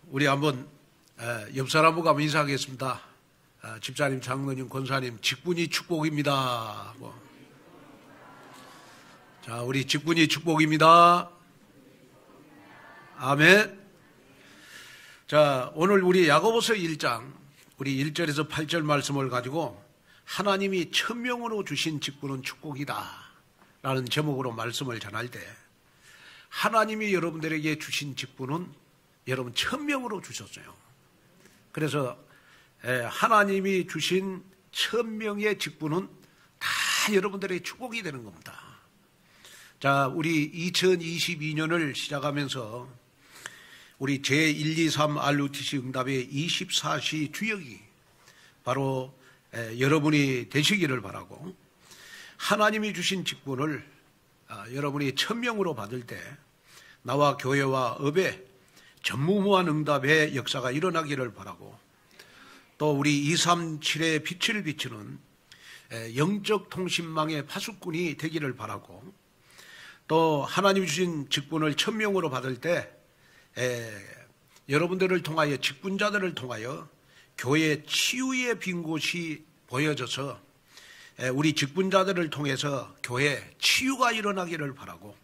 우리 한번 옆 사람하고 한번 인사하겠습니다. 집사님, 장로님, 권사님, 직분이 축복입니다. 자, 우리 직분이 축복입니다. 아멘. 자, 오늘 우리 야고보서 1장 우리 1절에서 8절 말씀을 가지고 하나님이 천명으로 주신 직분은 축복이다 라는 제목으로 말씀을 전할 때, 하나님이 여러분들에게 주신 직분은 여러분 천명으로 주셨어요. 그래서 하나님이 주신 천명의 직분은 다 여러분들의 축복이 되는 겁니다. 자, 우리 2022년을 시작하면서 우리 제123 RUTC 응답의 24시 주역이 바로 여러분이 되시기를 바라고, 하나님이 주신 직분을 여러분이 천명으로 받을 때 나와 교회와 업에 전무후무한 응답의 역사가 일어나기를 바라고, 또 우리 237의 빛을 비추는 영적 통신망의 파수꾼이 되기를 바라고, 또 하나님이 주신 직분을 천명으로 받을 때 여러분들을 통하여, 직분자들을 통하여 교회 치유의 빈 곳이 보여져서 우리 직분자들을 통해서 교회 치유가 일어나기를 바라고,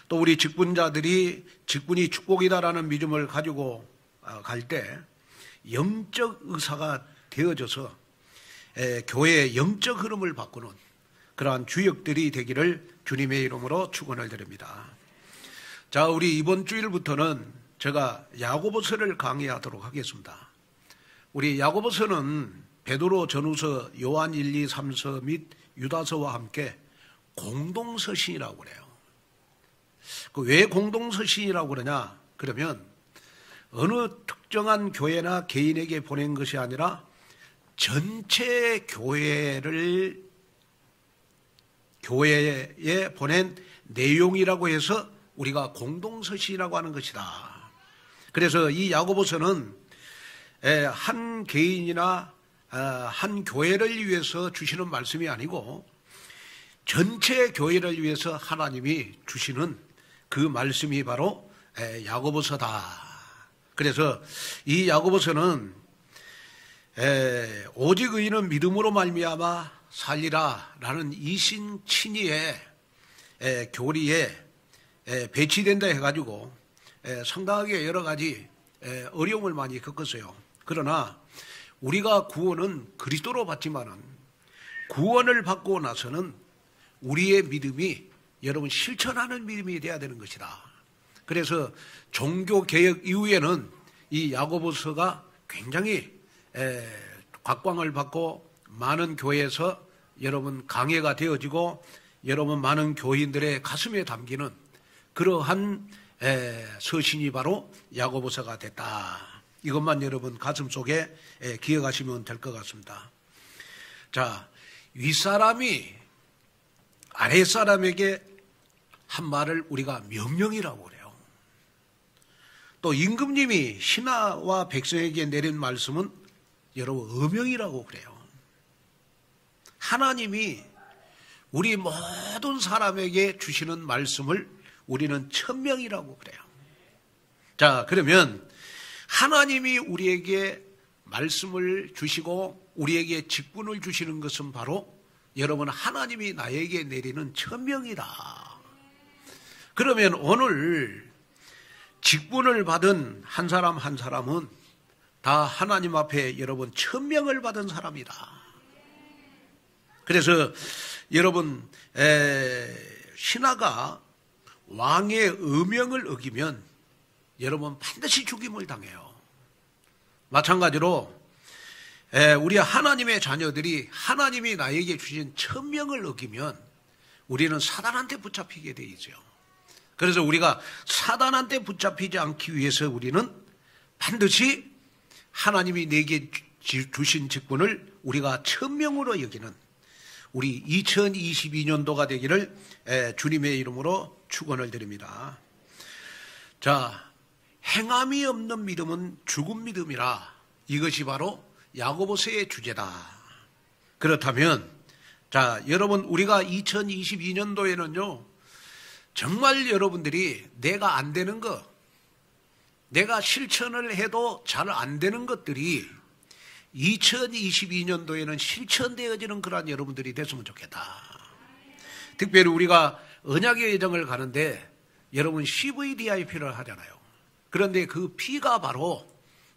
또 우리 직분자들이 직분이 축복이다라는 믿음을 가지고 갈 때 영적 의사가 되어져서 교회의 영적 흐름을 바꾸는 그러한 주역들이 되기를 주님의 이름으로 축원을 드립니다. 자, 우리 이번 주일부터는 제가 야고보서를 강의하도록 하겠습니다. 우리 야고보서는 베드로 전후서, 요한 1, 2, 3서 및 유다서와 함께 공동서신이라고 그래요. 왜 공동서신이라고 그러냐? 그러면 어느 특정한 교회나 개인에게 보낸 것이 아니라 전체 교회에 보낸 내용이라고 해서 우리가 공동서신이라고 하는 것이다. 그래서 이 야고보서는 한 개인이나 한 교회를 위해서 주시는 말씀이 아니고 전체 교회를 위해서 하나님이 주시는 그 말씀이 바로 야고보서다. 그래서 이 야고보서는 오직 의인은 믿음으로 말미암아 살리라 라는 이신친이의 교리에 배치된다 해가지고 상당하게 여러 가지 어려움을 많이 겪었어요. 그러나 우리가 구원은 그리스도로 받지만은 구원을 받고 나서는 우리의 믿음이 여러분 실천하는 믿음이 돼야 되는 것이다. 그래서 종교개혁 이후에는 이 야고보서가 굉장히 각광을 받고 많은 교회에서 여러분 강해가 되어지고 여러분 많은 교인들의 가슴에 담기는 그러한 서신이 바로 야고보서가 됐다. 이것만 여러분 가슴속에 기억하시면 될 것 같습니다. 자, 윗사람이 아랫사람에게 한 말을 우리가 명령이라고 그래요. 또 임금님이 신하와 백성에게 내린 말씀은 여러분 어명이라고 그래요. 하나님이 우리 모든 사람에게 주시는 말씀을 우리는 천명이라고 그래요. 자, 그러면 하나님이 우리에게 말씀을 주시고 우리에게 직분을 주시는 것은 바로 여러분 하나님이 나에게 내리는 천명이다. 그러면 오늘 직분을 받은 한 사람 한 사람은 다 하나님 앞에 여러분 천명을 받은 사람이다. 그래서 여러분 신하가 왕의 의명을 어기면 여러분 반드시 죽임을 당해요. 마찬가지로 우리 하나님의 자녀들이 하나님이 나에게 주신 천명을 어기면 우리는 사단한테 붙잡히게 돼 있어요. 그래서 우리가 사단한테 붙잡히지 않기 위해서 우리는 반드시 하나님이 내게 주신 직분을 우리가 천명으로 여기는 우리 2022년도가 되기를 주님의 이름으로 축원을 드립니다. 자, 행함이 없는 믿음은 죽은 믿음이라. 이것이 바로 야고보서의 주제다. 그렇다면 자, 여러분 우리가 2022년도에는요 정말 여러분들이 내가 안 되는 거, 내가 실천을 해도 잘 안 되는 것들이 2022년도에는 실천되어지는 그러한 여러분들이 됐으면 좋겠다. 특별히 우리가 언약의 여정을 가는데 여러분 CVDIP를 하잖아요. 그런데 그 P가 바로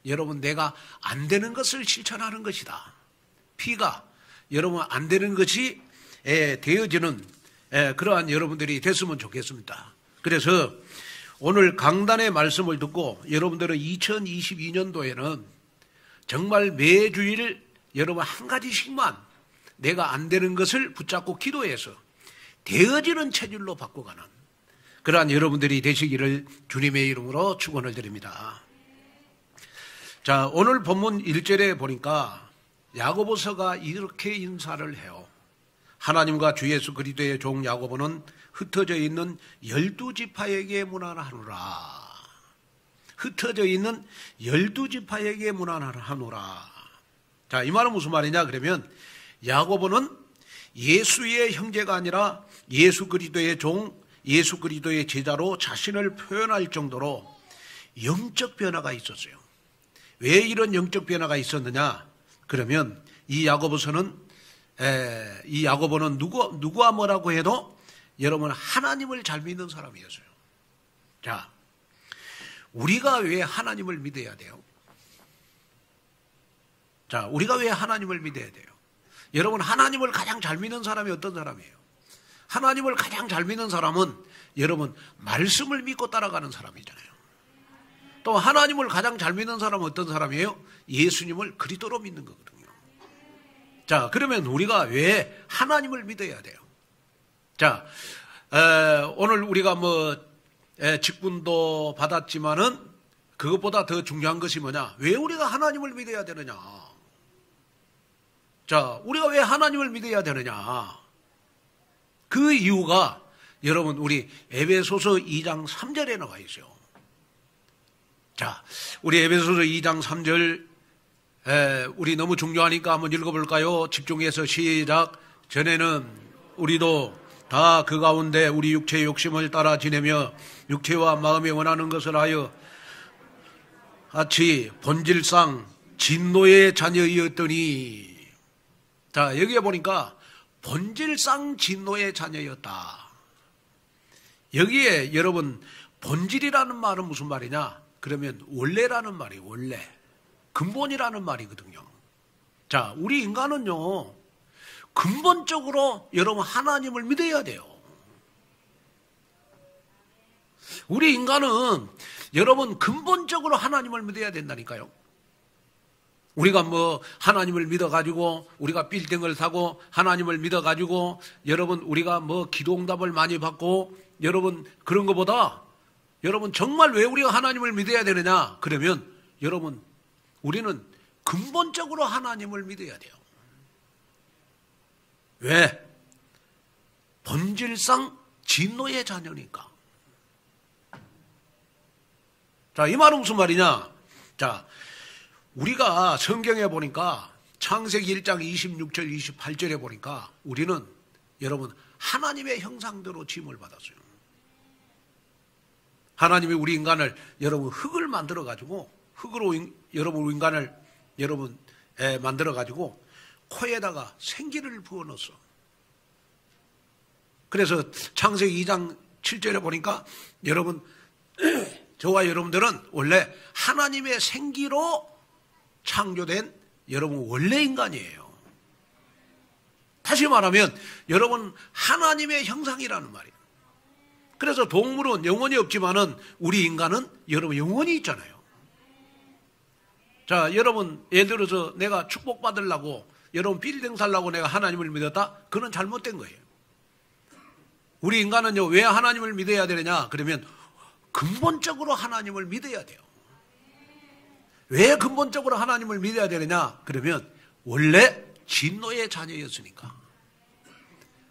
여러분 내가 안 되는 것을 실천하는 것이다. P가 여러분 안 되는 것이 되어지는 그러한 여러분들이 됐으면 좋겠습니다. 그래서 오늘 강단의 말씀을 듣고 여러분들은 2022년도에는 정말 매주일 여러분 한 가지씩만 내가 안 되는 것을 붙잡고 기도해서 되어지는 체질로 바꿔가는 그러한 여러분들이 되시기를 주님의 이름으로 축원을 드립니다. 자, 오늘 본문 1절에 보니까 야고보서가 이렇게 인사를 해요. 하나님과 주 예수 그리스도의 종 야고보는 흩어져 있는 12지파에게 문안하노라. 흩어져 있는 12지파에게 문안하노라. 자, 이 말은 무슨 말이냐 그러면 야고보는 예수의 형제가 아니라 예수 그리스도의 종, 예수 그리스도의 제자로 자신을 표현할 정도로 영적 변화가 있었어요. 왜 이런 영적 변화가 있었느냐 그러면 이 야고보는 누구와 뭐라고 해도 여러분 하나님을 잘 믿는 사람이었어요. 자, 우리가 왜 하나님을 믿어야 돼요? 자, 우리가 왜 하나님을 믿어야 돼요? 여러분 하나님을 가장 잘 믿는 사람이 어떤 사람이에요? 하나님을 가장 잘 믿는 사람은 여러분 말씀을 믿고 따라가는 사람이잖아요. 또 하나님을 가장 잘 믿는 사람은 어떤 사람이에요? 예수님을 그리스도로 믿는 거거든요. 자, 그러면 우리가 왜 하나님을 믿어야 돼요? 자, 오늘 우리가 직분도 받았지만은 그것보다 더 중요한 것이 뭐냐? 왜 우리가 하나님을 믿어야 되느냐? 자, 우리가 왜 하나님을 믿어야 되느냐? 그 이유가 여러분 우리 에베소서 2장 3절에 나와 있어요. 자, 우리 에베소서 2장 3절 우리 너무 중요하니까 한번 읽어볼까요? 집중해서 시작. 전에는 우리도 다 그 가운데 우리 육체의 욕심을 따라 지내며 육체와 마음에 원하는 것을 하여 같이 본질상 진노의 자녀이었더니, 자, 여기에 보니까 본질상 진노의 자녀였다. 여기에 여러분 본질이라는 말은 무슨 말이냐? 그러면 원래라는 말이에요. 원래. 근본이라는 말이거든요. 자, 우리 인간은요, 근본적으로 여러분 하나님을 믿어야 돼요. 우리 인간은 여러분 근본적으로 하나님을 믿어야 된다니까요. 우리가 하나님을 믿어가지고 우리가 빌딩을 사고 하나님을 믿어가지고 여러분 우리가 기도응답을 많이 받고 여러분 그런 것보다 여러분 정말 왜 우리가 하나님을 믿어야 되느냐? 그러면 여러분 우리는 근본적으로 하나님을 믿어야 돼요. 왜? 본질상 진노의 자녀니까. 자, 이 말은 무슨 말이냐? 자, 우리가 성경에 보니까 창세기 1장 26절 28절에 보니까 우리는 여러분 하나님의 형상대로 지음을 받았어요. 하나님이 우리 인간을 여러분 흙을 만들어 가지고 흙으로 여러분 인간을 여러분 만들어 가지고 코에다가 생기를 부어 넣었어. 그래서 창세기 2장 7절에 보니까 여러분 저와 여러분들은 원래 하나님의 생기로 창조된 여러분 원래 인간이에요. 다시 말하면 여러분 하나님의 형상이라는 말이에요. 그래서 동물은 영혼이 없지만은 우리 인간은 여러분 영혼이 있잖아요. 자, 여러분 예를 들어서 내가 축복받으려고 여러분 빌딩 살라고 내가 하나님을 믿었다? 그건 잘못된 거예요. 우리 인간은요 왜 하나님을 믿어야 되느냐? 그러면 근본적으로 하나님을 믿어야 돼요. 왜 근본적으로 하나님을 믿어야 되느냐? 그러면 원래 진노의 자녀였으니까.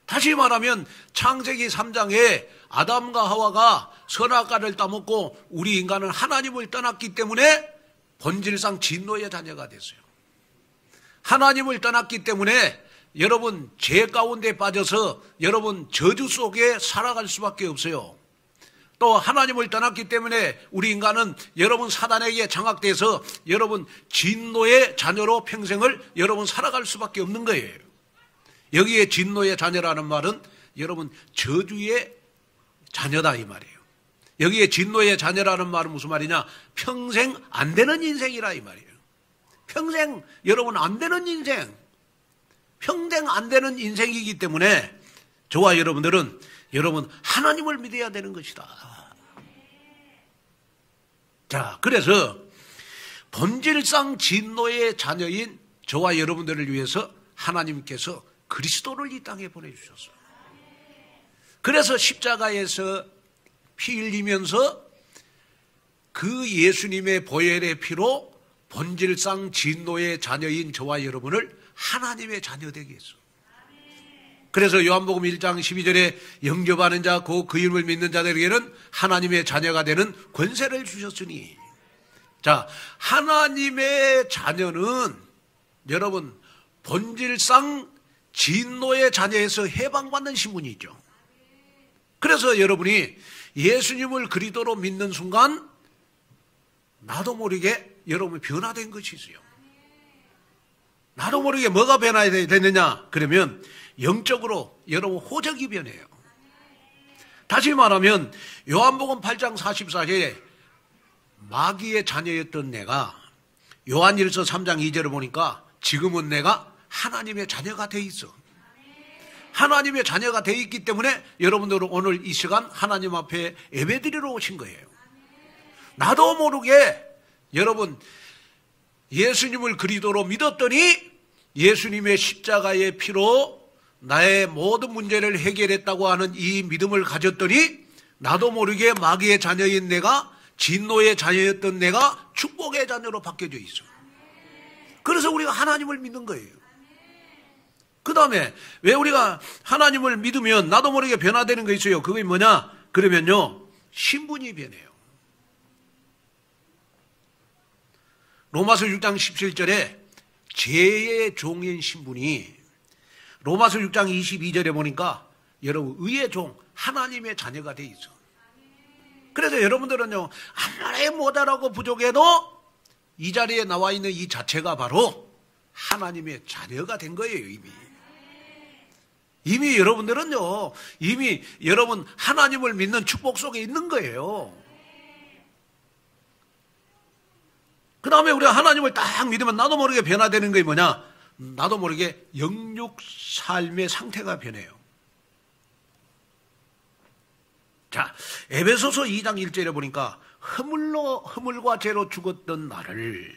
다시 말하면 창세기 3장에 아담과 하와가 선악과를 따먹고 우리 인간은 하나님을 떠났기 때문에 본질상 진노의 자녀가 됐어요. 하나님을 떠났기 때문에 여러분 죄 가운데 빠져서 여러분 저주 속에 살아갈 수밖에 없어요. 또 하나님을 떠났기 때문에 우리 인간은 여러분 사단에게 장악돼서 여러분 진노의 자녀로 평생을 여러분 살아갈 수밖에 없는 거예요. 여기에 진노의 자녀라는 말은 여러분 저주의 자녀다 이 말이에요. 여기에 진노의 자녀라는 말은 무슨 말이냐? 평생 안 되는 인생이라 이 말이에요. 평생 여러분 안 되는 인생, 평생 안 되는 인생이기 때문에 저와 여러분들은 여러분 하나님을 믿어야 되는 것이다. 자, 그래서 본질상 진노의 자녀인 저와 여러분들을 위해서 하나님께서 그리스도를 이 땅에 보내주셨어요. 그래서 십자가에서 피 흘리면서 그 예수님의 보혈의 피로 본질상 진노의 자녀인 저와 여러분을 하나님의 자녀 되게 했어요. 그래서 요한복음 1장 12절에 영접하는 자, 그 이름을 믿는 자들에게는 하나님의 자녀가 되는 권세를 주셨으니. 자, 하나님의 자녀는 여러분 본질상 진노의 자녀에서 해방받는 신분이죠. 그래서 여러분이 예수님을 그리스도로 믿는 순간 나도 모르게 여러분이 변화된 것이 있어요. 나도 모르게 뭐가 변화됐느냐? 그러면 영적으로 여러분 호적이 변해요. 다시 말하면 요한복음 8장 44절에 마귀의 자녀였던 내가 요한일서 3장 2절을 보니까 지금은 내가 하나님의 자녀가 돼 있어. 하나님의 자녀가 돼 있기 때문에 여러분들은 오늘 이 시간 하나님 앞에 예배드리러 오신 거예요. 나도 모르게 여러분 예수님을 그리스도로 믿었더니 예수님의 십자가의 피로 나의 모든 문제를 해결했다고 하는 이 믿음을 가졌더니 나도 모르게 마귀의 자녀인 내가 진노의 자녀였던 내가 축복의 자녀로 바뀌어져 있어. 그래서 우리가 하나님을 믿는 거예요. 그 다음에 왜 우리가 하나님을 믿으면 나도 모르게 변화되는 거 있어요. 그게 뭐냐? 그러면요 신분이 변해요. 로마서 6장 17절에 죄의 종인 신분이 로마서 6장 22절에 보니까 여러분 의의 종 하나님의 자녀가 돼 있어. 그래서 여러분들은요 아무리 모자라고 부족해도 이 자리에 나와 있는 이 자체가 바로 하나님의 자녀가 된 거예요. 이미 여러분들은요 이미 여러분 하나님을 믿는 축복 속에 있는 거예요. 그 다음에 우리가 하나님을 딱 믿으면 나도 모르게 변화되는 게 뭐냐? 나도 모르게 영육 삶의 상태가 변해요. 자, 에베소서 2장 1절에 보니까 허물과 죄로 죽었던 나를,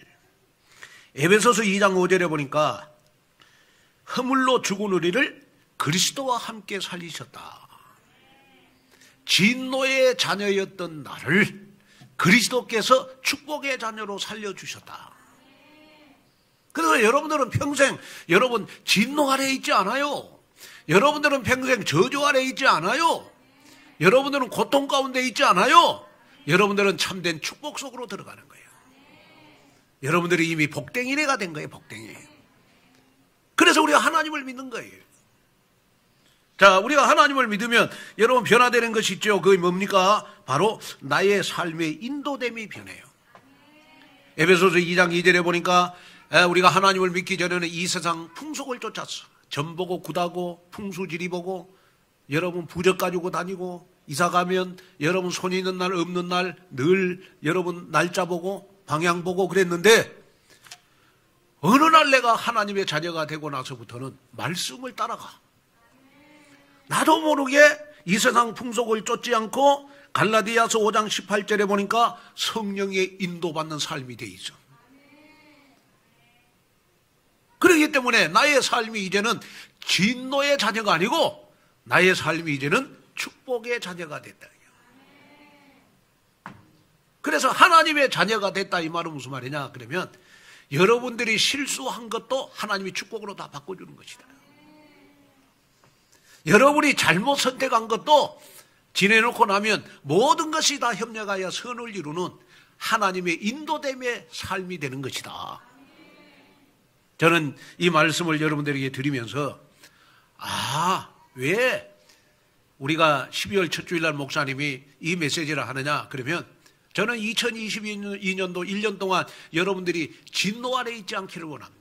에베소서 2장 5절에 보니까 허물로 죽은 우리를 그리스도와 함께 살리셨다. 진노의 자녀였던 나를 그리스도께서 축복의 자녀로 살려주셨다. 그래서 여러분들은 평생 여러분 진노 아래에 있지 않아요. 여러분들은 평생 저주 아래에 있지 않아요. 여러분들은 고통 가운데 있지 않아요. 여러분들은 참된 축복 속으로 들어가는 거예요. 여러분들이 이미 복댕이네가 된 거예요. 복댕이. 그래서 우리가 하나님을 믿는 거예요. 자, 우리가 하나님을 믿으면 여러분 변화되는 것이 있죠. 그게 뭡니까? 바로 나의 삶의 인도됨이 변해요. 에베소서 2장 2절에 보니까 우리가 하나님을 믿기 전에는 이 세상 풍속을 쫓았어. 점 보고 굿하고 풍수지리 보고 여러분 부적 가지고 다니고 이사 가면 여러분 손이 있는 날 없는 날 늘 여러분 날짜 보고 방향 보고 그랬는데 어느 날 내가 하나님의 자녀가 되고 나서부터는 말씀을 따라가. 나도 모르게 이 세상 풍속을 쫓지 않고 갈라디아서 5장 18절에 보니까 성령의 인도받는 삶이 돼 있어. 그렇기 때문에 나의 삶이 이제는 진노의 자녀가 아니고 나의 삶이 이제는 축복의 자녀가 됐다. 그래서 하나님의 자녀가 됐다 이 말은 무슨 말이냐? 그러면 여러분들이 실수한 것도 하나님이 축복으로 다 바꿔주는 것이다. 여러분이 잘못 선택한 것도 지내놓고 나면 모든 것이 다 협력하여 선을 이루는 하나님의 인도됨의 삶이 되는 것이다. 저는 이 말씀을 여러분들에게 드리면서 왜 우리가 12월 첫 주일날 목사님이 이 메시지를 하느냐 그러면 저는 2022년도 1년 동안 여러분들이 진노 아래 있지 않기를 원합니다.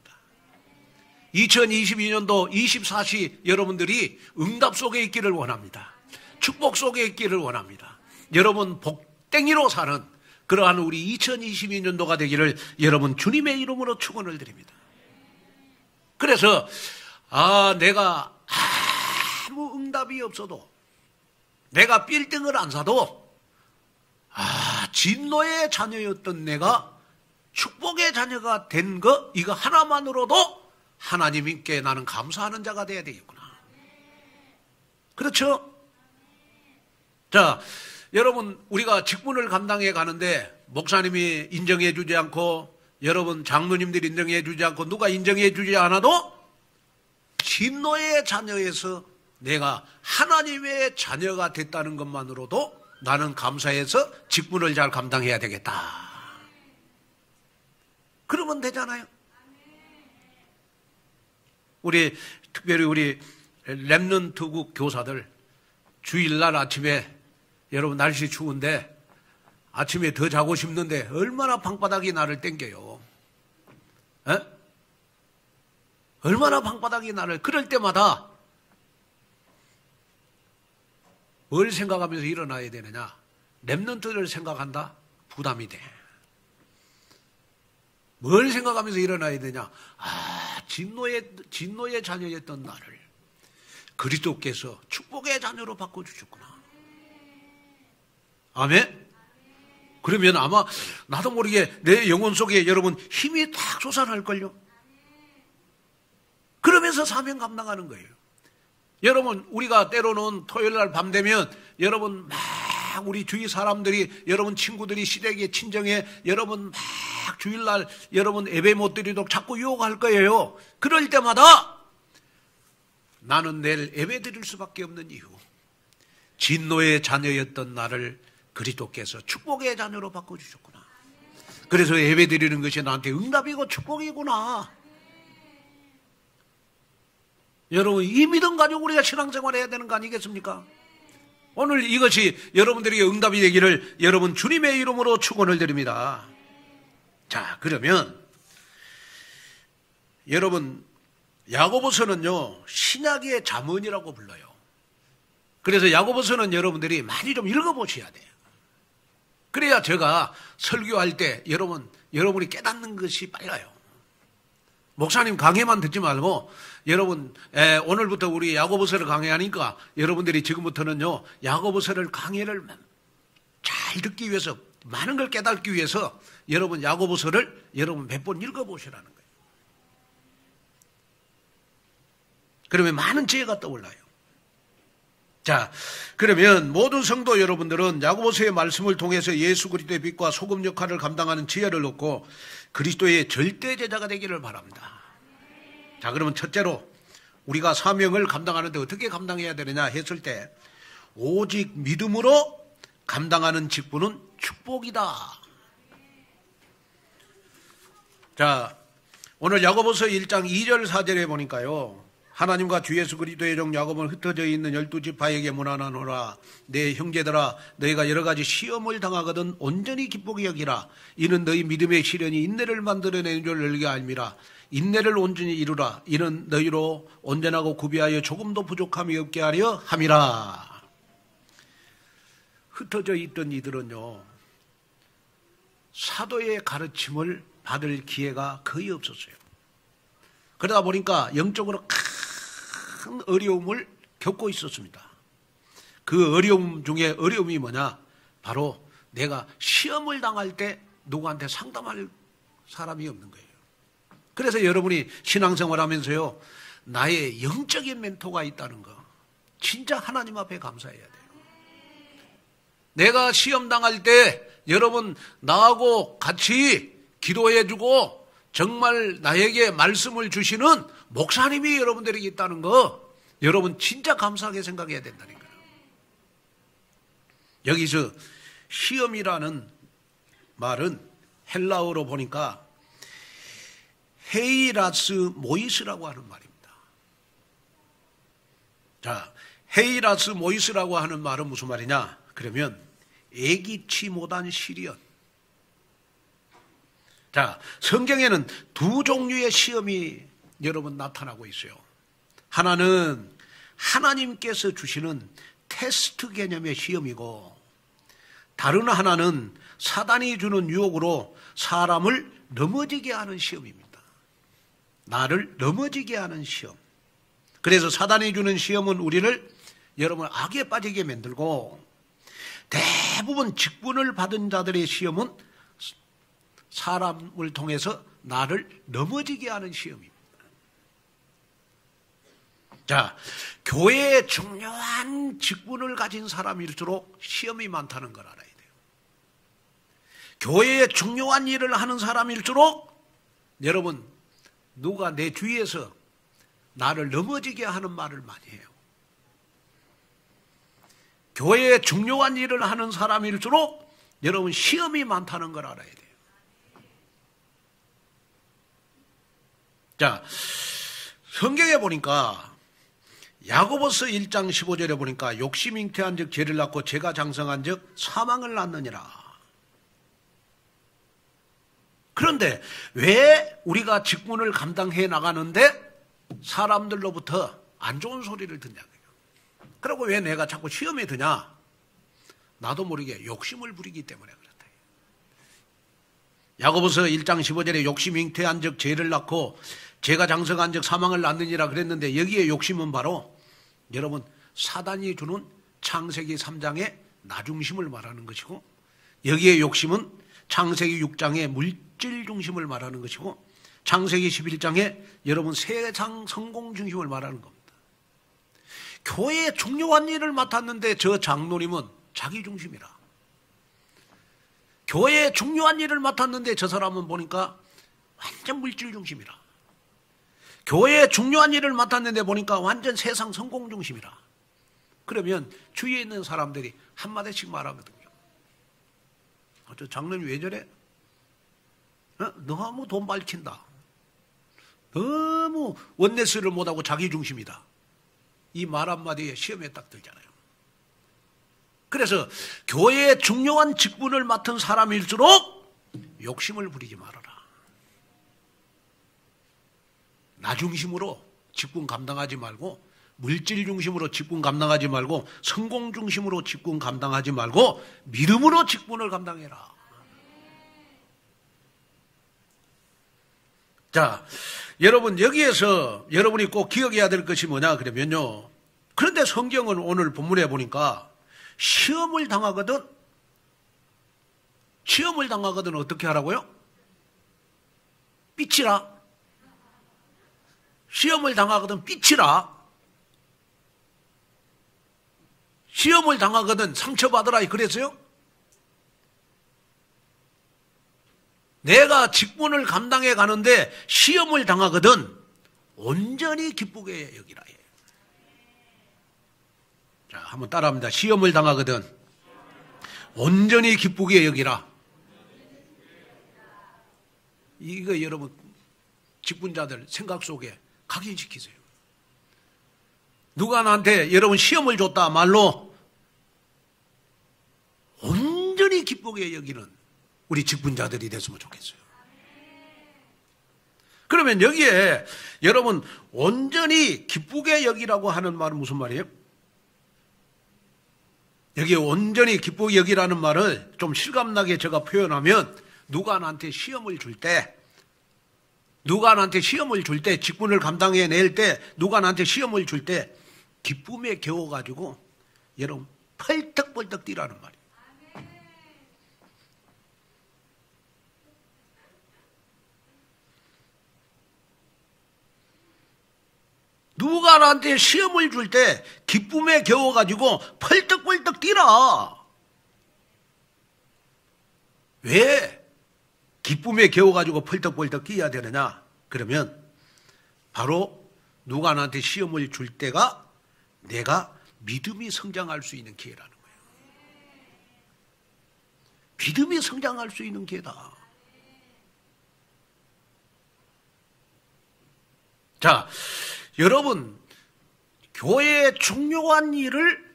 2022년도 24시 여러분들이 응답 속에 있기를 원합니다. 축복 속에 있기를 원합니다. 여러분 복땡이로 사는 그러한 우리 2022년도가 되기를 여러분 주님의 이름으로 축원을 드립니다. 그래서 내가 아무 응답이 없어도 내가 빌딩을 안 사도 진노의 자녀였던 내가 축복의 자녀가 된 거 이거 하나만으로도 하나님께 나는 감사하는 자가 돼야 되겠구나. 그렇죠? 자, 여러분 우리가 직분을 감당해 가는데 목사님이 인정해 주지 않고 여러분 장로님들이 인정해 주지 않고 누가 인정해 주지 않아도 진노의 자녀에서 내가 하나님의 자녀가 됐다는 것만으로도 나는 감사해서 직분을 잘 감당해야 되겠다. 그러면 되잖아요. 특별히 우리 렘넌트국 교사들 주일날 아침에 여러분 날씨 추운데 아침에 더 자고 싶는데 얼마나 방바닥이 나를 땡겨요. 에? 얼마나 방바닥이 나를 그럴 때마다 뭘 생각하면서 일어나야 되느냐. 렘넌트를 생각한다? 부담이 돼. 뭘 생각하면서 일어나야 되냐. 진노의 자녀였던 나를 그리스도께서 축복의 자녀로 바꿔주셨구나. 아멘? 그러면 아마 나도 모르게 내 영혼 속에 여러분 힘이 딱 솟아날걸요. 그러면서 사명 감당하는 거예요. 여러분 우리가 때로는 토요일날 밤 되면 여러분 막 우리 주위 사람들이 여러분 친구들이 시댁에 친정에 여러분 막 주일날 여러분 예배 못 드리도록 자꾸 유혹할 거예요. 그럴 때마다 나는 내일 예배 드릴 수밖에 없는 이유 진노의 자녀였던 나를 그리스도께서 축복의 자녀로 바꿔주셨구나. 그래서 예배 드리는 것이 나한테 응답이고 축복이구나. 여러분 이 믿음 가지고 우리가 신앙생활 해야 되는 거 아니겠습니까? 오늘 이것이 여러분들에게 응답이 되기를 여러분 주님의 이름으로 축원을 드립니다. 자, 그러면 여러분 야고보서는요 신약의 잠언이라고 불러요. 그래서 야고보서는 여러분들이 많이 좀 읽어보셔야 돼요. 그래야 제가 설교할 때 여러분이 깨닫는 것이 빨라요. 목사님 강해만 듣지 말고 여러분 오늘부터 우리 야고보서를 강해하니까 여러분들이 지금부터는요 야고보서를 강해를 잘 듣기 위해서 많은 걸 깨닫기 위해서 여러분 야고보서를 여러분 몇 번 읽어보시라는 거예요. 그러면 많은 지혜가 떠올라요. 자, 그러면 모든 성도 여러분들은 야고보서의 말씀을 통해서 예수 그리스도의 빛과 소금 역할을 감당하는 지혜를 얻고 그리스도의 절대 제자가 되기를 바랍니다. 자, 그러면 첫째로 우리가 사명을 감당하는데 어떻게 감당해야 되느냐 했을 때 오직 믿음으로 감당하는 직분은 축복이다. 자, 오늘 야고보서 1장 2절 4절에 보니까요. 하나님과 주 예수 그리스도의 종 야고보는 흩어져 있는 12지파에게 문안하노라. 내 형제들아 너희가 여러 가지 시험을 당하거든 온전히 기쁘게 여기라. 이는 너희 믿음의 시련이 인내를 만들어내는 줄 너희가 알미라. 인내를 온전히 이루라. 이는 너희로 온전하고 구비하여 조금도 부족함이 없게 하려 함이라. 흩어져 있던 이들은요 사도의 가르침을 받을 기회가 거의 없었어요. 그러다 보니까 영적으로 큰 어려움을 겪고 있었습니다. 그 어려움 중에 어려움이 뭐냐? 바로 내가 시험을 당할 때 누구한테 상담할 사람이 없는 거예요. 그래서 여러분이 신앙생활 하면서요 나의 영적인 멘토가 있다는 거 진짜 하나님 앞에 감사해야 돼요. 내가 시험 당할 때 여러분 나하고 같이 기도해주고 정말 나에게 말씀을 주시는 목사님이 여러분들에게 있다는 거 여러분 진짜 감사하게 생각해야 된다니까요. 여기서 시험이라는 말은 헬라어로 보니까 헤이라스 모이스라고 하는 말입니다. 자, 헤이라스 모이스라고 하는 말은 무슨 말이냐? 그러면 예기치 못한 시련. 자, 성경에는 두 종류의 시험이 여러분 나타나고 있어요. 하나는 하나님께서 주시는 테스트 개념의 시험이고, 다른 하나는 사단이 주는 유혹으로 사람을 넘어지게 하는 시험입니다. 나를 넘어지게 하는 시험. 그래서 사단이 주는 시험은 우리를 여러분 악에 빠지게 만들고, 대부분 직분을 받은 자들의 시험은 사람을 통해서 나를 넘어지게 하는 시험입니다. 자, 교회에 중요한 직분을 가진 사람일수록 시험이 많다는 걸 알아야 돼요. 교회에 중요한 일을 하는 사람일수록 여러분, 누가 내 주위에서 나를 넘어지게 하는 말을 많이 해요. 교회에 중요한 일을 하는 사람일수록 여러분 시험이 많다는 걸 알아야 돼요. 자, 성경에 보니까 야고보서 1장 15절에 보니까 욕심 잉태한 즉 죄를 낳고 죄가 장성한 즉 사망을 낳느니라. 그런데 왜 우리가 직분을 감당해 나가는데 사람들로부터 안 좋은 소리를 듣냐고요. 그리고 왜 내가 자꾸 시험에 드냐? 나도 모르게 욕심을 부리기 때문에 그렇다. 야고보서 1장 15절에 욕심 잉태한 즉 죄를 낳고 죄가 장성한 즉 사망을 낳느니라 그랬는데, 여기에 욕심은 바로 여러분 사단이 주는 창세기 3장의 나중심을 말하는 것이고, 여기에 욕심은 창세기 6장의 물질 중심을 말하는 것이고, 창세기 11장에 여러분 세상 성공 중심을 말하는 겁니다. 교회에 중요한 일을 맡았는데 저 장로님은 자기 중심이라. 교회에 중요한 일을 맡았는데 저 사람은 보니까 완전 물질 중심이라. 교회에 중요한 일을 맡았는데 보니까 완전 세상 성공 중심이라. 그러면 주위에 있는 사람들이 한마디씩 말하거든요. 저 장로님 왜 저래? 너무 돈 밝힌다. 너무 원네스를 못하고 자기 중심이다. 이 말 한마디에 시험에 딱 들잖아요. 그래서 교회에 중요한 직분을 맡은 사람일수록 욕심을 부리지 말아라. 나 중심으로 직분 감당하지 말고, 물질 중심으로 직분 감당하지 말고, 성공 중심으로 직분 감당하지 말고 믿음으로 직분을 감당해라. 자, 여러분 여기에서 여러분이 꼭 기억해야 될 것이 뭐냐 그러면요, 그런데 성경은 오늘 본문에 보니까 시험을 당하거든 어떻게 하라고요? 삐치라. 시험을 당하거든 삐치라. 시험을 당하거든 상처받으라 그랬어요? 내가 직분을 감당해 가는데 시험을 당하거든 온전히 기쁘게 여기라. 자, 한번 따라합니다. 시험을 당하거든 온전히 기쁘게 여기라. 이거 여러분 직분자들 생각 속에 각인시키세요. 누가 나한테 여러분 시험을 줬다 말로 온전히 기쁘게 여기는 우리 직분자들이 됐으면 좋겠어요. 그러면 여기에 여러분 온전히 기쁘게 여기라고 하는 말은 무슨 말이에요? 여기에 온전히 기쁘게 여기라는 말을 좀 실감나게 제가 표현하면, 누가 나한테 시험을 줄 때, 직분을 감당해낼 때, 누가 나한테 시험을 줄 때 기쁨에 겨워가지고 여러분 펄떡펄떡 뛰라는 말이에요. 누가 나한테 시험을 줄 때 기쁨에 겨워가지고 펄떡펄떡 뛰라. 왜 기쁨에 겨워가지고 펄떡펄떡 뛰어야 되느냐? 그러면 바로 누가 나한테 시험을 줄 때가 내가 믿음이 성장할 수 있는 기회라는 거예요. 믿음이 성장할 수 있는 기회다. 자, 여러분 교회에 중요한 일을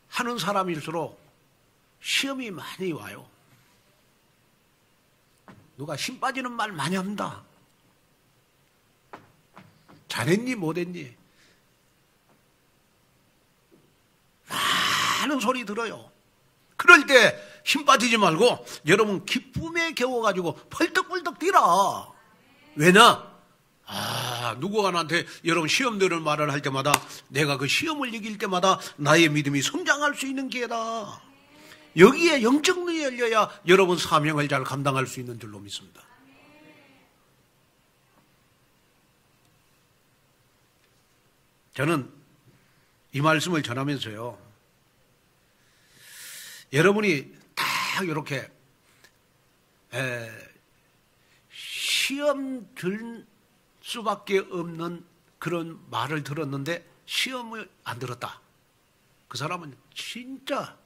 하는 사람일수록 시험이 많이 와요. 누가 힘 빠지는 말 많이 합니다. 잘했니 못했니 많은 소리 들어요. 그럴 때 힘 빠지지 말고 여러분 기쁨에 겨워가지고 펄떡펄떡 뛰라. 왜냐? 누구가 나한테 여러분 시험 되는 말을 할 때마다 내가 그 시험을 이길 때마다 나의 믿음이 성장할 수 있는 기회다. 여기에 영적 눈이 열려야 여러분 사명을 잘 감당할 수 있는 줄로 믿습니다. 저는 이 말씀을 전하면서요, 여러분이 딱 이렇게 시험 들 수밖에 없는 그런 말을 들었는데 시험을 안 들었다. 그 사람은 진짜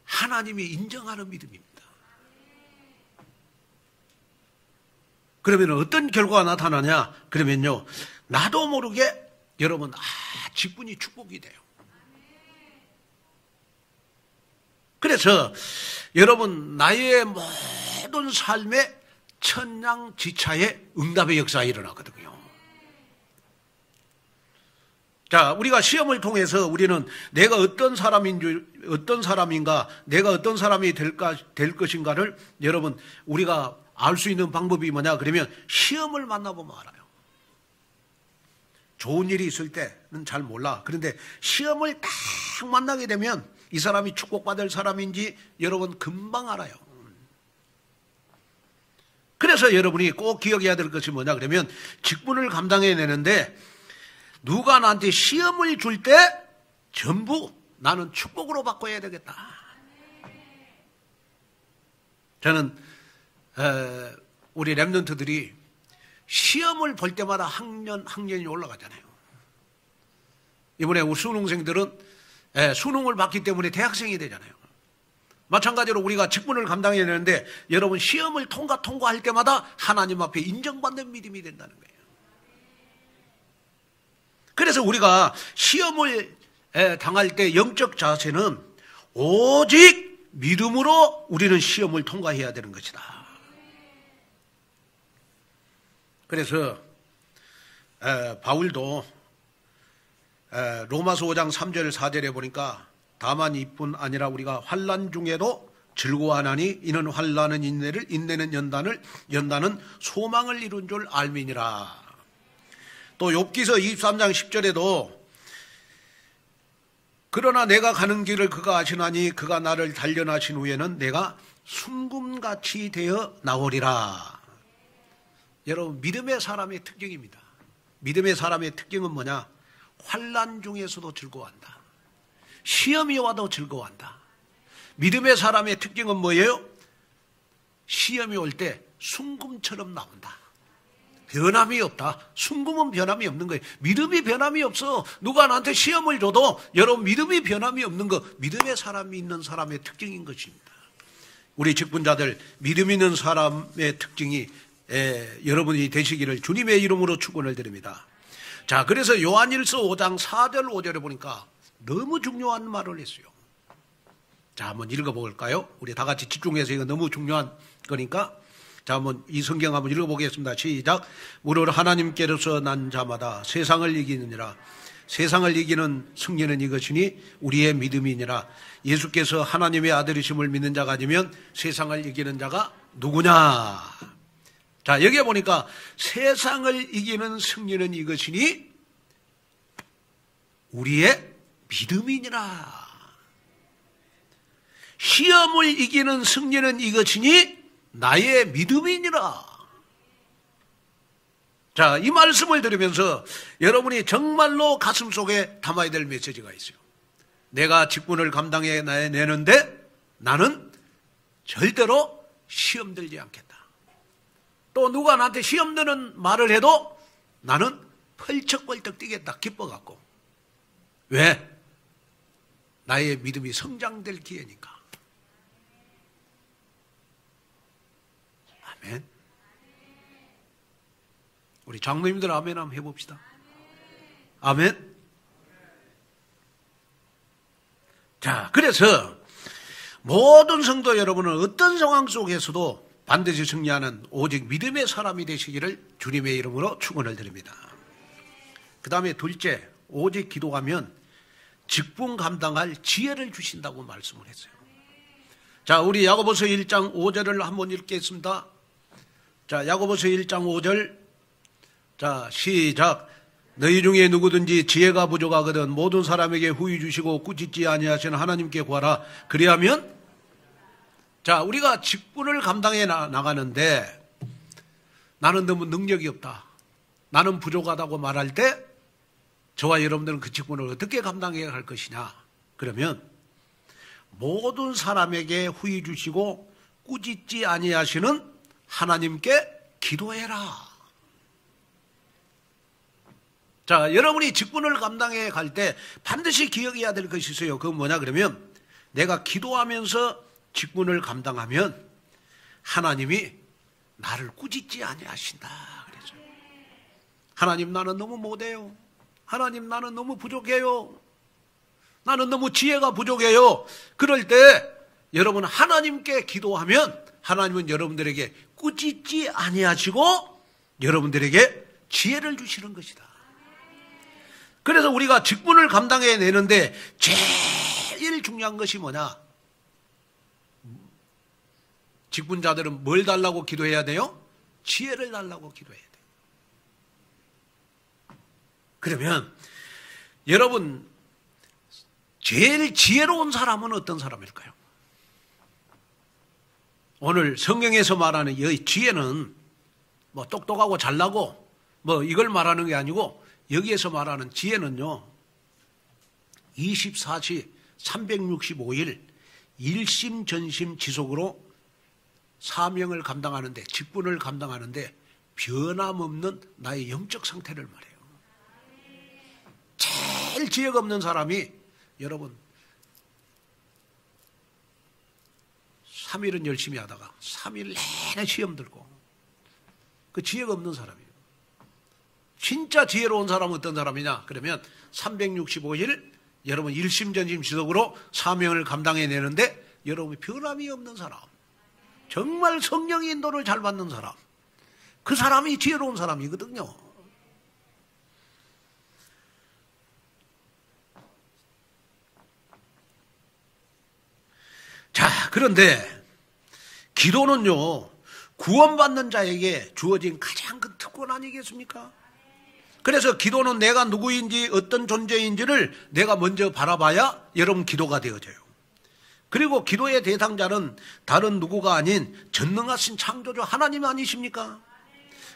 하나님이 인정하는 믿음입니다. 그러면 어떤 결과가 나타나냐? 그러면요, 나도 모르게 여러분 직분이 축복이 돼요. 그래서 여러분 나의 모든 삶에 천냥지차의 응답의 역사가 일어나거든요. 자, 우리가 시험을 통해서 우리는 내가 어떤 사람인가, 내가 어떤 사람이 될 것인가를 여러분 우리가 알 수 있는 방법이 뭐냐? 그러면 시험을 만나보면 알아요. 좋은 일이 있을 때는 잘 몰라. 그런데 시험을 딱 만나게 되면 이 사람이 축복받을 사람인지 여러분 금방 알아요. 그래서 여러분이 꼭 기억해야 될 것이 뭐냐? 그러면 직분을 감당해내는데 누가 나한테 시험을 줄 때 전부 나는 축복으로 바꿔야 되겠다. 저는 우리 랩런트들이 시험을 볼 때마다 학년이 올라가잖아요. 이번에 우리 수능생들은 수능을 봤기 때문에 대학생이 되잖아요. 마찬가지로 우리가 직분을 감당해야 되는데 여러분 시험을 통과할 때마다 하나님 앞에 인정받는 믿음이 된다는 거예요. 그래서 우리가 시험을 당할 때 영적 자세는 오직 믿음으로 우리는 시험을 통과해야 되는 것이다. 그래서 바울도 로마서 5장 3절 4절에 보니까 다만 이뿐 아니라 우리가 환난 중에도 즐거워하나니 이는 환난은 인내를, 인내는 연단은 소망을 이룬 줄 알미니라. 또 욥기서 23장 10절에도 그러나 내가 가는 길을 그가 아시나니 그가 나를 단련하신 후에는 내가 순금같이 되어 나오리라. 여러분 믿음의 사람의 특징입니다. 믿음의 사람의 특징은 뭐냐? 환난 중에서도 즐거워한다. 시험이 와도 즐거워한다. 믿음의 사람의 특징은 뭐예요? 시험이 올 때 순금처럼 나온다. 변함이 없다. 순금은 변함이 없는 거예요. 믿음이 변함이 없어. 누가 나한테 시험을 줘도 여러분 믿음이 변함이 없는 거, 믿음의 사람이 있는 사람의 특징인 것입니다. 우리 직분자들 믿음 있는 사람의 특징이 여러분이 되시기를 주님의 이름으로 축원을 드립니다. 자, 그래서 요한일서 5장 4절 5절에 보니까 너무 중요한 말을 했어요. 자, 한번 읽어볼까요? 우리 다 같이 집중해서 이거 너무 중요한 거니까. 자, 한번 이 성경 한번 읽어보겠습니다. 시작. 무릇 하나님께로서 난 자마다 세상을 이기느니라. 세상을 이기는 승리는 이것이니 우리의 믿음이니라. 예수께서 하나님의 아들이심을 믿는 자가 아니면 세상을 이기는 자가 누구냐? 자, 여기에 보니까 세상을 이기는 승리는 이것이니 우리의 믿음이니라. 시험을 이기는 승리는 이것이니 나의 믿음이니라. 자, 이 말씀을 들으면서 여러분이 정말로 가슴속에 담아야 될 메시지가 있어요. 내가 직분을 감당해 내는데 나는 절대로 시험 들지 않겠다. 또 누가 나한테 시험 드는 말을 해도 나는 펄쩍펄쩍 뛰겠다. 기뻐갖고. 왜? 나의 믿음이 성장될 기회니까. 아멘. 우리 장로님들 아멘 한번 해봅시다. 아멘. 자, 그래서 모든 성도 여러분은 어떤 상황 속에서도 반드시 승리하는 오직 믿음의 사람이 되시기를 주님의 이름으로 축원을 드립니다. 그 다음에 둘째, 오직 기도하면 직분 감당할 지혜를 주신다고 말씀을 했어요. 자, 우리 야고보서 1장 5절을 한번 읽겠습니다. 자, 야고보서 1장 5절. 자, 시작. 너희 중에 누구든지 지혜가 부족하거든 모든 사람에게 후히 주시고 꾸짖지 아니하시는 하나님께 구하라. 그리하면, 자, 우리가 직분을 감당해 나가는데 나는 너무 능력이 없다, 나는 부족하다고 말할 때 저와 여러분들은 그 직분을 어떻게 감당해야 할 것이냐? 그러면 모든 사람에게 후히 주시고 꾸짖지 아니하시는 하나님께 기도해라. 자, 여러분이 직분을 감당해 갈 때 반드시 기억해야 될 것이 있어요. 그건 뭐냐 그러면 내가 기도하면서 직분을 감당하면 하나님이 나를 꾸짖지 아니하신다 그랬죠. 하나님, 나는 너무 못해요. 하나님, 나는 너무 부족해요. 나는 너무 지혜가 부족해요. 그럴 때 여러분 하나님께 기도하면 하나님은 여러분들에게 꾸짖지 아니하시고 여러분들에게 지혜를 주시는 것이다. 그래서 우리가 직분을 감당해내는데 제일 중요한 것이 뭐냐? 직분자들은 뭘 달라고 기도해야 돼요? 지혜를 달라고 기도해야 돼요. 그러면 여러분, 제일 지혜로운 사람은 어떤 사람일까요? 오늘 성경에서 말하는 이 지혜는 뭐 똑똑하고 잘나고 뭐 이걸 말하는 게 아니고, 여기에서 말하는 지혜는요, 24시 365일 일심전심 지속으로 사명을 감당하는데, 직분을 감당하는데 변함없는 나의 영적 상태를 말해요. 제일 지혜가 없는 사람이 여러분 3일은 열심히 하다가 3일 내내 시험 들고, 그 지혜가 없는 사람이에요. 진짜 지혜로운 사람은 어떤 사람이냐 그러면 365일 여러분 일심전심 지속으로 사명을 감당해내는데 여러분이 변함이 없는 사람, 정말 성령의 인도를 잘 받는 사람, 그 사람이 지혜로운 사람이거든요. 자, 그런데 기도는요, 구원받는 자에게 주어진 가장 큰 특권 아니겠습니까? 그래서 기도는 내가 누구인지 어떤 존재인지를 내가 먼저 바라봐야 여러분 기도가 되어져요. 그리고 기도의 대상자는 다른 누구가 아닌 전능하신 창조주 하나님 아니십니까?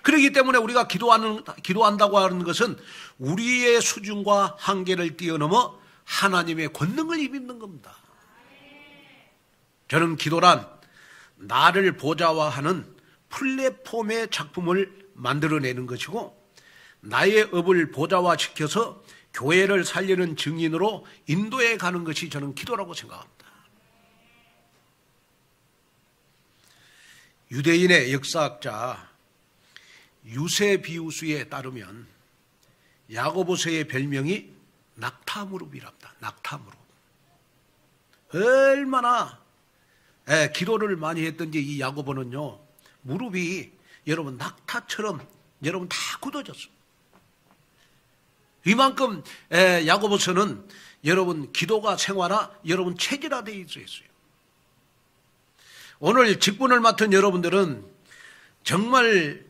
그렇기 때문에 우리가 기도한다고 하는 것은 우리의 수준과 한계를 뛰어넘어 하나님의 권능을 힘입는 겁니다. 저는 기도란 나를 보좌화하는 플랫폼의 작품을 만들어내는 것이고, 나의 업을 보좌화시켜서 교회를 살리는 증인으로 인도해 가는 것이 저는 기도라고 생각합니다. 유대인의 역사학자 유세비우스에 따르면 야고보서의 별명이 낙타무릎이랍니다. 낙타무릎. 얼마나 기도를 많이 했던지 이 야고보는요, 무릎이 여러분 낙타처럼 여러분 다 굳어졌습니다. 이만큼 야고보서는 여러분 기도가 생활화, 여러분 체질화되어 있어요. 오늘 직분을 맡은 여러분들은 정말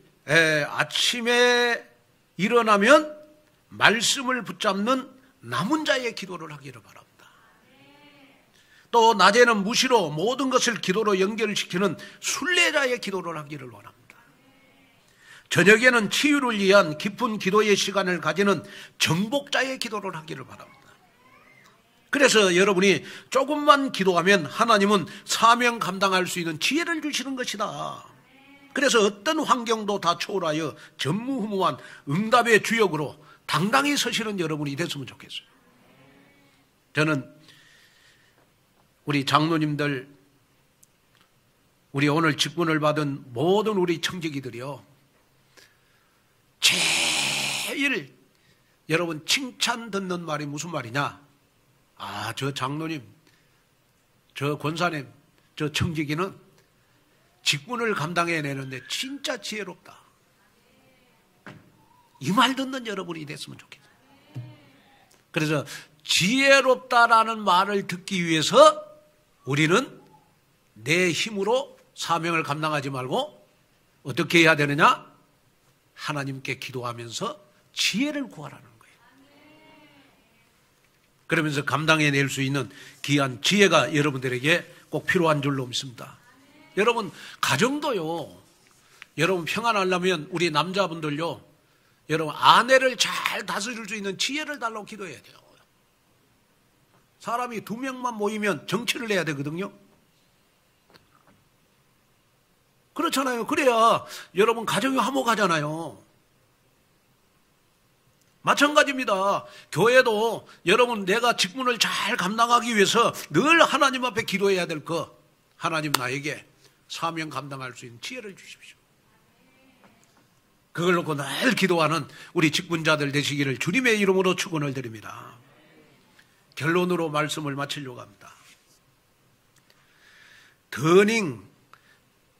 아침에 일어나면 말씀을 붙잡는 남은 자의 기도를 하기를 바랍니다. 또 낮에는 무시로 모든 것을 기도로 연결시키는 순례자의 기도를 하기를 원합니다. 저녁에는 치유를 위한 깊은 기도의 시간을 가지는 정복자의 기도를 하기를 바랍니다. 그래서 여러분이 조금만 기도하면 하나님은 사명 감당할 수 있는 지혜를 주시는 것이다. 그래서 어떤 환경도 다 초월하여 전무후무한 응답의 주역으로 당당히 서시는 여러분이 됐으면 좋겠어요. 저는 우리 장로님들, 우리 오늘 직분을 받은 모든 우리 청지기들이요, 제일 매일 여러분 칭찬 듣는 말이 무슨 말이냐? 아, 저 장로님, 저 권사님, 저 청지기는 직분을 감당해내는데 진짜 지혜롭다. 이 말 듣는 여러분이 됐으면 좋겠어요. 그래서 지혜롭다라는 말을 듣기 위해서 우리는 내 힘으로 사명을 감당하지 말고 어떻게 해야 되느냐? 하나님께 기도하면서 지혜를 구하라는 거예요. 그러면서 감당해낼 수 있는 귀한 지혜가 여러분들에게 꼭 필요한 줄로 믿습니다. 여러분 가정도요. 여러분 평안하려면 우리 남자분들요. 여러분 아내를 잘 다스릴 수 있는 지혜를 달라고 기도해야 돼요. 사람이 2명만 모이면 정치를 해야 되거든요. 그렇잖아요. 그래야 여러분 가정이 화목하잖아요. 마찬가지입니다. 교회도 여러분 내가 직분을 잘 감당하기 위해서 늘 하나님 앞에 기도해야 될 거. 하나님 나에게 사명 감당할 수 있는 지혜를 주십시오. 그걸 놓고 늘 기도하는 우리 직분자들 되시기를 주님의 이름으로 축원을 드립니다. 결론으로 말씀을 마치려고 합니다. 더닝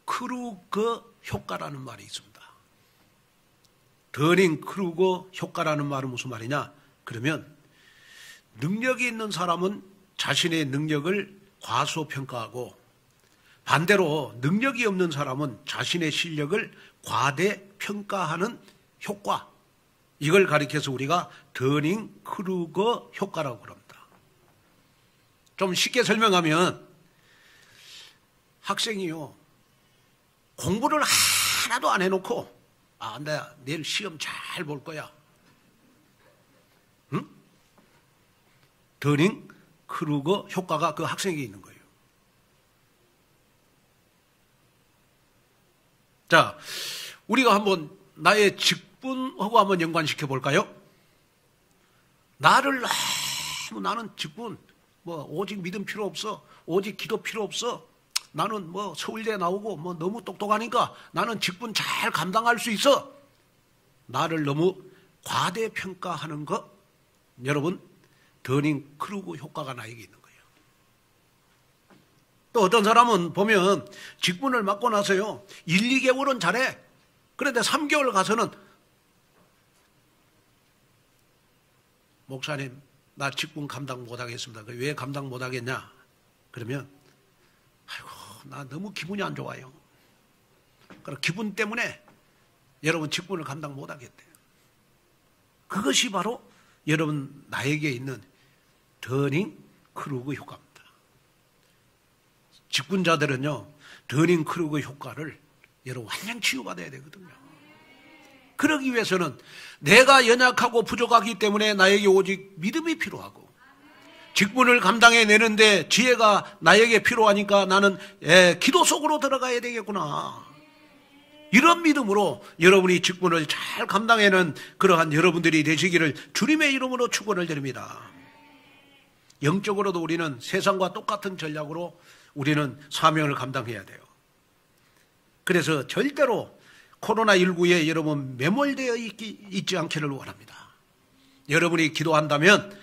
크루거 효과라는 말이 있습니다. 더닝 크루거 효과라는 말은 무슨 말이냐? 그러면 능력이 있는 사람은 자신의 능력을 과소평가하고 반대로 능력이 없는 사람은 자신의 실력을 과대평가하는 효과, 이걸 가리켜서 우리가 더닝 크루거 효과라고 그럽니다. 좀 쉽게 설명하면 학생이요 공부를 하나도 안 해놓고 나 내일 시험 잘 볼 거야. 응? 더닝 크루거 효과가 그 학생에게 있는 거예요. 자, 우리가 한번 나의 직분하고 한번 연관시켜 볼까요? 나는 직분, 오직 믿음 필요 없어. 오직 기도 필요 없어. 나는 서울대 나오고 너무 똑똑하니까 나는 직분 잘 감당할 수 있어. 나를 너무 과대평가하는 것, 여러분, 더닝 크루거 효과가 나에게 있는 거예요. 또 어떤 사람은 보면 직분을 맡고 나서요 1, 2개월은 잘해. 그런데 3개월 가서는 목사님 나 직분 감당 못하겠습니다. 왜 감당 못하겠냐? 그러면 아이고 나 너무 기분이 안 좋아요. 그럼 기분 때문에 여러분 직분을 감당 못하겠대요. 그것이 바로 여러분 나에게 있는 더닝 크루거 효과입니다. 직분자들은요 더닝 크루거 효과를 여러분 완전 치유받아야 되거든요. 그러기 위해서는 내가 연약하고 부족하기 때문에 나에게 오직 믿음이 필요하고 직분을 감당해내는데 지혜가 나에게 필요하니까 나는 기도 속으로 들어가야 되겠구나. 이런 믿음으로 여러분이 직분을 잘 감당해내는 그러한 여러분들이 되시기를 주님의 이름으로 축원을 드립니다. 영적으로도 우리는 세상과 똑같은 전략으로 우리는 사명을 감당해야 돼요. 그래서 절대로 코로나19에 여러분 매몰되어 있지 않기를 원합니다. 여러분이 기도한다면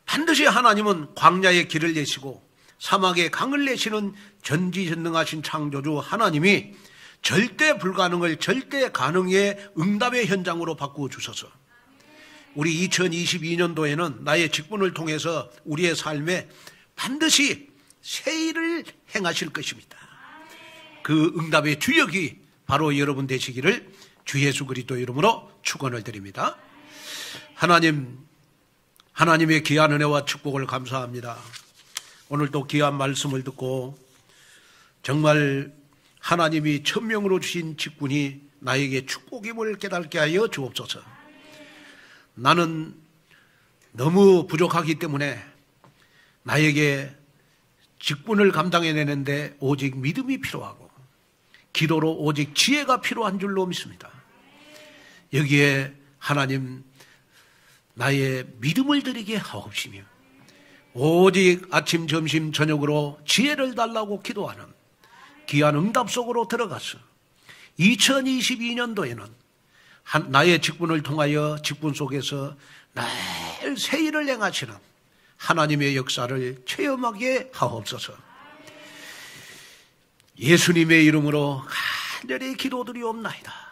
반드시 하나님은 광야의 길을 내시고 사막의 강을 내시는 전지전능하신 창조주 하나님이 절대 불가능을 절대 가능의 응답의 현장으로 바꾸어 주셔서 우리 2022년도에는 나의 직분을 통해서 우리의 삶에 반드시 새 일을 행하실 것입니다. 그 응답의 주역이 바로 여러분 되시기를 주 예수 그리스도 이름으로 축원을 드립니다. 하나님의 귀한 은혜와 축복을 감사합니다. 오늘 또 귀한 말씀을 듣고 정말 하나님이 천명으로 주신 직분이 나에게 축복임을 깨닫게 하여 주옵소서. 나는 너무 부족하기 때문에 나에게 직분을 감당해내는데 오직 믿음이 필요하고 기도로 오직 지혜가 필요한 줄로 믿습니다. 여기에 하나님 나의 믿음을 드리게 하옵시며 오직 아침 점심 저녁으로 지혜를 달라고 기도하는 귀한 응답 속으로 들어가서 2022년도에는 나의 직분을 통하여 직분 속에서 늘 새 일을 행하시는 하나님의 역사를 체험하게 하옵소서. 예수님의 이름으로 간절히 기도드리옵나이다.